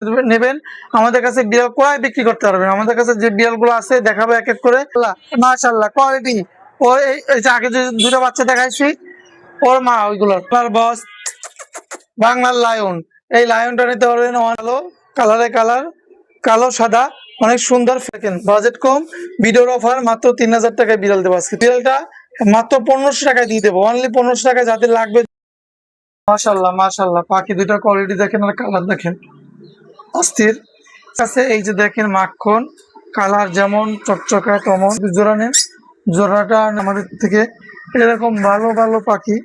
নেবেন আমাদের কাছে বিড়াল কোয়ায় বিক্রি করতে পারবেন। আমাদের কাছে যে বিড়ালগুলো আছে দেখাবো এক এক করে। মাশাআল্লাহ কোয়ালিটি। ও এই যে আগে যে দুটো বাচ্চা দেখাইছি ওর মা ওইগুলোর বস বাংলার লায়ন। এই লায়নটা নিতে পারবেন ভালো কালারে কালার কালো সাদা অনেক সুন্দর। ফেকেন বাজেট কম, ভিডিওর অফার মাত্র 3000 টাকায় বিড়াল দেবো আজকে। বিড়ালটা মাত্র 1500 টাকায় দিয়ে দেবো, অনলি 1500 টাকায়। যাদের লাগবে মাশাআল্লাহ মাশাআল্লাহ পাখি দুইটা কোয়ালিটি দেখেন আর কালার দেখেন অস্থির আছে। এই যে দেখেন মাখন কালার যেমন চকচকা তেমন জোড়া নেন, জোড়াটা আমাদের থেকে এরকম ভালো ভালো পাখি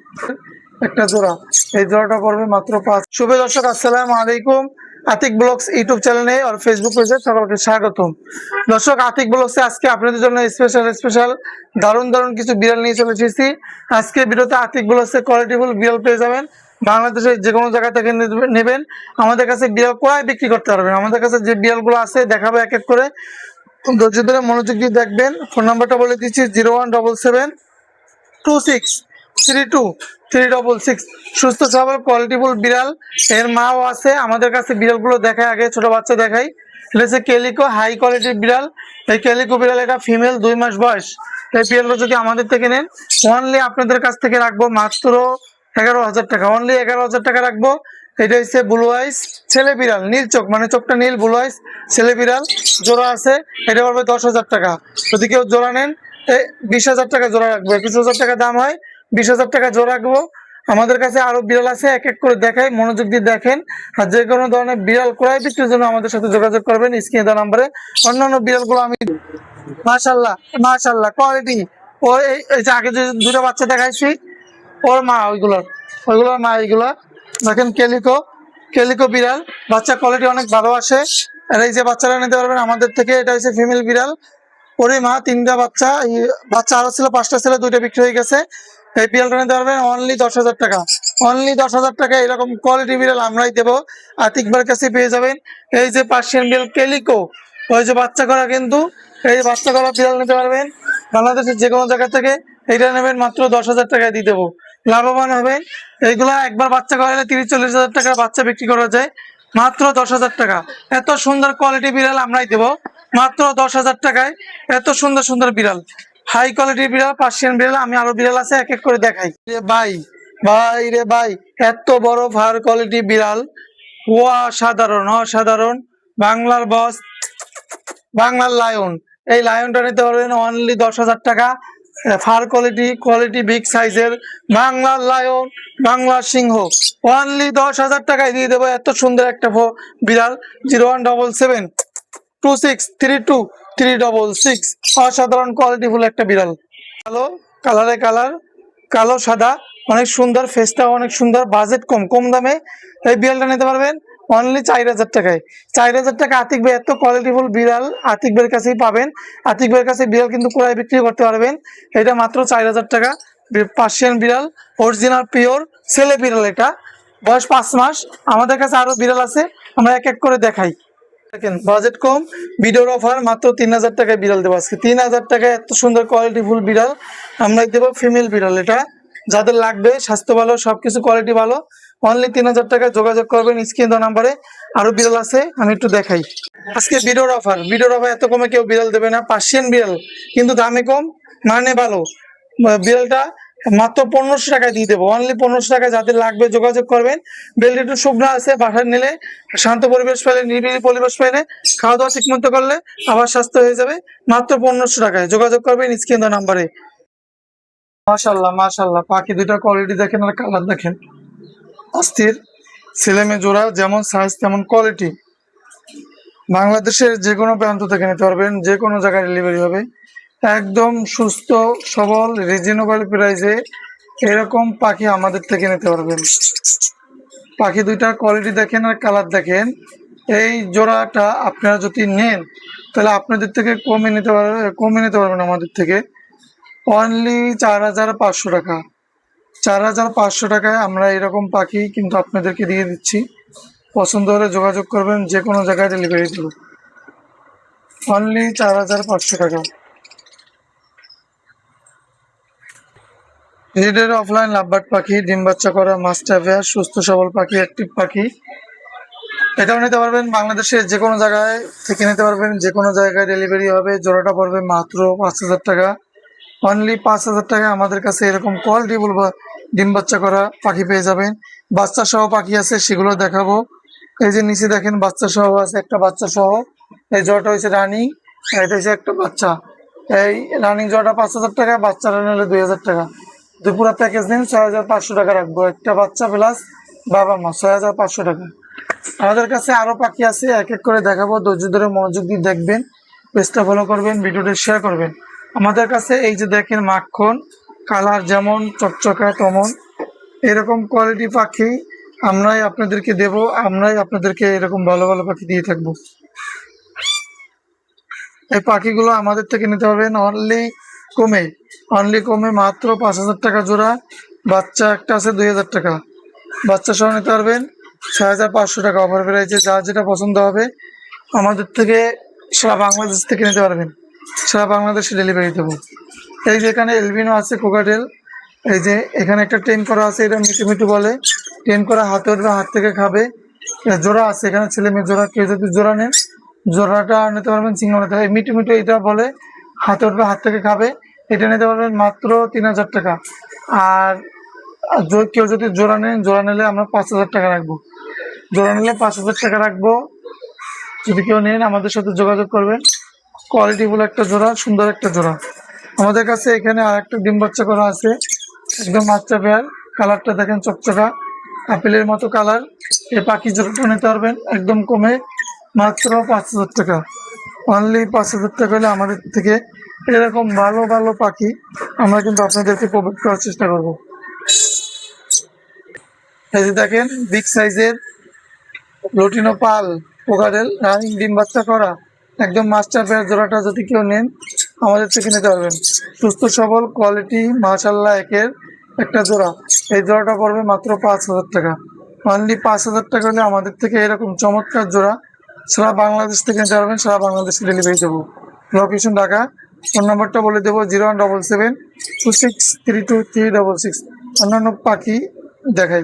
একটা জোড়া। এই জোড়াটা পড়বে মাত্র 5। শুভ দর্শক আসসালামু আলাইকুম, আতিক ব্লগস ইউটিউব চ্যানেলে আর ফেসবুক পেজে সকলকে স্বাগতম। দর্শক আতিক ব্লগসে আজকে আপনাদের জন্য স্পেশাল দারুণ দারুণ কিছু বিড়াল নিয়ে চলে এসেছি। আজকে ভিডিওতে আতিক ব্লগসে কোয়ালিটিফুল বিড়াল পেয়ে যাবেন। বাংলাদেশের যে কোনো জায়গা থেকে নেবেন আমাদের কাছে বিড়াল কোয়ায় বিক্রি করতে পারবেন। আমাদের কাছে যে বিড়ালগুলো আছে দেখাবো এক এক করে, ধৈর্য ধরে মনোযোগ দিয়ে দেখবেন। ফোন নাম্বারটা বলে দিচ্ছি 0177263236। সুস্থ সবল কোয়ালিটিফুল বিড়াল, এর মাও আছে আমাদের কাছে। বিড়ালগুলো দেখায় আগে, ছোট বাচ্চা দেখাই। এটা হচ্ছে ক্যালিকো, হাই কোয়ালিটির বিড়াল। এই ক্যালিকো বিড়াল এটা ফিমেল, 2 মাস বয়স। এই বিড়ালটা যদি আমাদের থেকে নেন অনলি আপনাদের কাছ থেকে রাখবো মাত্র 11,000 টাকা, অনলি 11,000 টাকা রাখবো। এটা হচ্ছে ব্লু আইস ছেলে বিড়াল, নীল চোখ মানে চোখটা নীল, ব্লু আইস ছেলে বিড়াল জোড়া আছে। এটা পড়বে 10,000 টাকা। যদি কেউ জোড়া নেন 20,000 টাকা জোড়া রাখবো, 21,000 টাকা দাম হয়, 20,000 টাকা জোড়া রাখবো। আমাদের কাছে আরো বিড়াল আছে, এক এক করে দেখাই, মনোযোগ দিয়ে দেখেন। আর যে কোনো ধরনের বিড়াল ক্রয় বিক্রির জন্য আমাদের সাথে যোগাযোগ করবেন স্ক্রিনে দেওয়া নাম্বারে। অন্যান্য বিড়ালগুলো আমি মাশাআল্লাহ মাশাআল্লাহ কোয়ালিটি। ও এই যে আগে যে দুটো বাচ্চা দেখাইছি ওর মা ওইগুলোর মা এইগুলা দেখেন। ক্যালিকো বিড়াল বাচ্চা কোয়ালিটি অনেক ভালো আসে। আর এই যে বাচ্চারা নিতে পারবেন আমাদের থেকে। এটা হচ্ছে ফিমেল বিড়াল, ওরে মা 3টা বাচ্চা, বাচ্চা আরো ছিল 5টা ছিল, 2টা বিক্রি হয়ে গেছে। এই বিড়ালটা নিতে পারবেন অনলি 10,000 টাকা, অনলি 10,000 টাকা। এরকম কোয়ালিটি বিড়াল আমরাই দেবো, আতিকবার কাছে পেয়ে যাবেন। এই যে পার্সিয়ান বিড়াল ক্যালিকো, ওই যে বাচ্চা করা, কিন্তু এই বাচ্চা করা বিড়াল নিতে পারবেন বাংলাদেশের যে কোনো জায়গা থেকে। এইটা নেবেন মাত্র 10,000 টাকায় দিয়ে দেবো, লাভবান হবেন। এইগুলা একবার বাচ্চা করালে 30-40 হাজার টাকার বাচ্চা বিক্রি করা যায়, মাত্র 10,000 টাকা। এত সুন্দর কোয়ালিটি বিড়াল আমরাই দেবো মাত্র 10,000 টাকায়। এত সুন্দর সুন্দর বিড়াল, হাই কোয়ালিটির বিড়াল, পার্সিয়ান বিড়াল। আমি আরো বিড়াল আছে, এক এক করে দেখাই। ভাই ভাই রে ভাই, এত বড় ফার কোয়ালিটি বিড়াল, ও অসাধারণ অসাধারণ। বাংলার বস বাংলার লায়ন। এই লায়নটা নিতে পারবেন অনলি 10,000 টাকা। ফার কোয়ালিটি বিগ সাইজের বাংলার লায়ন, বাংলার সিংহ, অনলি 10,000 টাকায় দিয়ে দেবো। এত সুন্দর একটা বিড়াল। 0177263236। অসাধারণ কোয়ালিটিফুল একটা বিড়াল, কালো কালারে কালার কালো সাদা অনেক সুন্দর, ফেসটা অনেক সুন্দর। বাজেট কম, কম দামে এই বিড়ালটা নিতে পারবেন অনলি 4,000 টাকায়। 4,000 টাকা আতিক ভাই, এত কোয়ালিটিফুল বিড়াল আতিক ভাইয়ের কাছেই পাবেন। আতিক ভাইয়ের কাছে বিড়াল কিন্তু ক্রয় বিক্রি করতে পারবেন। এটা মাত্র 4,000 টাকা। পার্সিয়ান বিড়াল, অরিজিনাল পিওর ছেলে বিড়াল, এটা বয়স 5 মাস। আমাদের কাছে আরো বিড়াল আছে, আমরা এক এক করে দেখাই। দেখেন বাজেট কম, ভিডিওর অফার মাত্র 3,000 টাকায় বিড়াল দেবো আজকে। 3,000 টাকায় এত সুন্দর কোয়ালিটিফুল বিড়াল আমরা দেবো। ফিমেল বিড়াল এটা, যাদের লাগবে স্বাস্থ্য ভালো, সবকিছু কোয়ালিটি ভালো, অনলি 3,000 টাকায় যোগাযোগ করবেন স্ক্রিন দেওয়া নাম্বারে। আরো বিড়াল আছে, আমি একটু দেখাই। আজকে ভিডিওর অফার এত কমে কেউ বিড়াল দেবে না। পার্সিয়ান বিড়াল কিন্তু দামে কম, মানে ভালো। বিড়ালটা মাত্র 1500 টাকায় দিয়ে দেবো, অনলি 1500 টাকায়। যাদের লাগবে যোগাযোগ করবেন। বেলটা একটু শুকনো আছে, বাসায় নিলে শান্ত পরিবেশ পেলে, নিরিবিলি পরিবেশ পেলে, খাওয়া দাওয়া ঠিক মতো করলে আবার স্বাস্থ্য হয়ে যাবে। মাত্র 1500 টাকায় যোগাযোগ করবেন স্ক্রিন দেওয়া নাম্বারে। মাশাআল্লাহ মাশাআল্লাহ পাখি দুইটা কোয়ালিটি দেখেন আর কালার দেখেন অস্থির। ছেলে মেয়ে জোড়া, যেমন সাইজ তেমন কোয়ালিটি। বাংলাদেশের যে কোনো প্রান্ত থেকে নিতে পারবেন, যে কোনো জায়গায় ডেলিভারি হবে। একদম সুস্থ সবল রিজনেবল প্রাইসে এরকম পাখি আমাদের থেকে নিতে পারবেন। পাখি দুইটা কোয়ালিটি দেখেন আর কালার দেখেন। এই জোড়াটা আপনারা যদি নেন তাহলে আপনাদের থেকে কমে নিতে পারবেন আমাদের থেকে। অনলি 4,500 টাকা, 4,500 টাকায় আমরা এরকম পাখি কিন্তু আপনাদেরকে দিয়ে দিচ্ছি। পছন্দ হলে যোগাযোগ করবেন, যে কোনো জায়গায় ডেলিভারি দেবো। অনলি 4,500 টাকা। রেডের অফলাইন লাভবার্ড পাখি, ডিম বাচ্চা করা, মাস্টার ভেয়ার, সুস্থ সবল পাখি, অ্যাক্টিভ পাখি। এটাও নিতে পারবেন, বাংলাদেশের যে কোনো জায়গায় থেকে নিতে পারবেন, যে কোনো জায়গায় ডেলিভারি হবে। জোড়াটা পড়বে মাত্র 5,000 টাকা, অনলি 5,000 টাকা। আমাদের কাছে এরকম কোয়ালিটি বলবো ডিম বাচ্চা করা পাখি পেয়ে যাবেন। বাচ্চা সহ পাখি আছে, সেগুলো দেখাবো। এই যে নিচে দেখেন বাচ্চা সহ আছে, একটা বাচ্চা সহ। এই জোড়াটা হচ্ছে রানিং, এটা হচ্ছে একটা বাচ্চা। এই রানিং জোড়াটা 5,000 টাকা, বাচ্চাটা নিলে 2,000 টাকা। দুপুরা প্যাকেজ দিন 6,500 টাকা রাখবো, একটা বাচ্চা প্লাস বাবা মা 6,500 টাকা। আমাদের কাছে আরো পাখি আছে, এক এক করে দেখাবো। ধৈর্য ধরে মনোযোগ দিয়ে দেখবেন, পেজটা ফলো করবেন, ভিডিওটা শেয়ার করবেন। আমাদের কাছে এই যে দেখেন মাখন, কালার যেমন চকচকা তেমন, এরকম কোয়ালিটি পাখি আমরাই আপনাদেরকে দেব, আমরাই আপনাদেরকে এরকম ভালো ভালো পাখি দিয়ে থাকবো। এই পাখিগুলো আমাদের থেকে নিতে পারবেন অনলি কমে মাত্র 5,000 টাকা জোড়া। বাচ্চা একটা আছে 2,000 টাকা, বাচ্চা সহ নিতে পারবেন 6,500 টাকা অফার প্রাইসে। যা যেটা পছন্দ হবে আমাদের থেকে সারা বাংলাদেশ থেকে নিতে পারবেন, সারা বাংলাদেশে ডেলিভারি দেবো। এই যে এখানে এলবিনো আছে, কোকাটেল। এই যে এখানে একটা ট্রেন করা আছে, এটা মিটু মিটু বলে। ট্রেন করা হাতে উঠবে, হাত থেকে খাবে। জোড়া আছে এখানে, ছেলে মেয়ে জোড়া। কেউ যদি জোড়া নেন, জোড়াটা নিতে পারবেন, সিঙ্গল নিতে পারবেন। মিটু মিটু এটা বলে, হাতে উঠবে, হাত থেকে খাবে। এটা নিতে পারবেন মাত্র 3,000 টাকা। আর কেউ যদি জোড়া নেন, জোড়া নিলে আমরা 5,000 টাকা রাখবো। জোড়া নিলে 5,000 টাকা রাখবো। যদি কেউ নেন আমাদের সাথে যোগাযোগ করবেন। কোয়ালিটিফুল একটা জোড়া, সুন্দর একটা জোড়া। আমাদের কাছে এখানে আর একটা ডিম বাচ্চা করা আছে, একদম বাচ্চা পেয়ার। কালারটা দেখেন চকচকা, আপেলের মতো কালার। এই পাখি জোড়াটা নিতে পারবেন একদম কমে মাত্র 5,000 টাকা। অনলি 5,000 টাকা হলে আমাদের থেকে এরকম ভালো ভালো পাখি আমরা কিন্তু আপনাদেরকে প্রোভাইড করার চেষ্টা করব। এই যে দেখেন বিগ সাইজের লুটিনো পাল কোকাটেল, রানিং ডিম বাচ্চা করা, একদম মাস্টার পেয়ার। জোড়াটা যদি কেউ নেন আমাদের থেকে নিতে পারবেন। সুস্থ সবল কোয়ালিটি মাশাআল্লাহ একের একটা জোড়া। এই জোড়াটা পড়বে মাত্র 5,000 টাকা। অনলি 5,000 টাকা হলে আমাদের থেকে এরকম চমৎকার জোড়া সারা বাংলাদেশ থেকে নিতে পারবেন, সারা বাংলাদেশে ডেলিভারি দেবো। লোকেশন ঢাকা। ফোন নাম্বারটা বলে দেবো 0177263236। অন্যান্য পাখি দেখাই।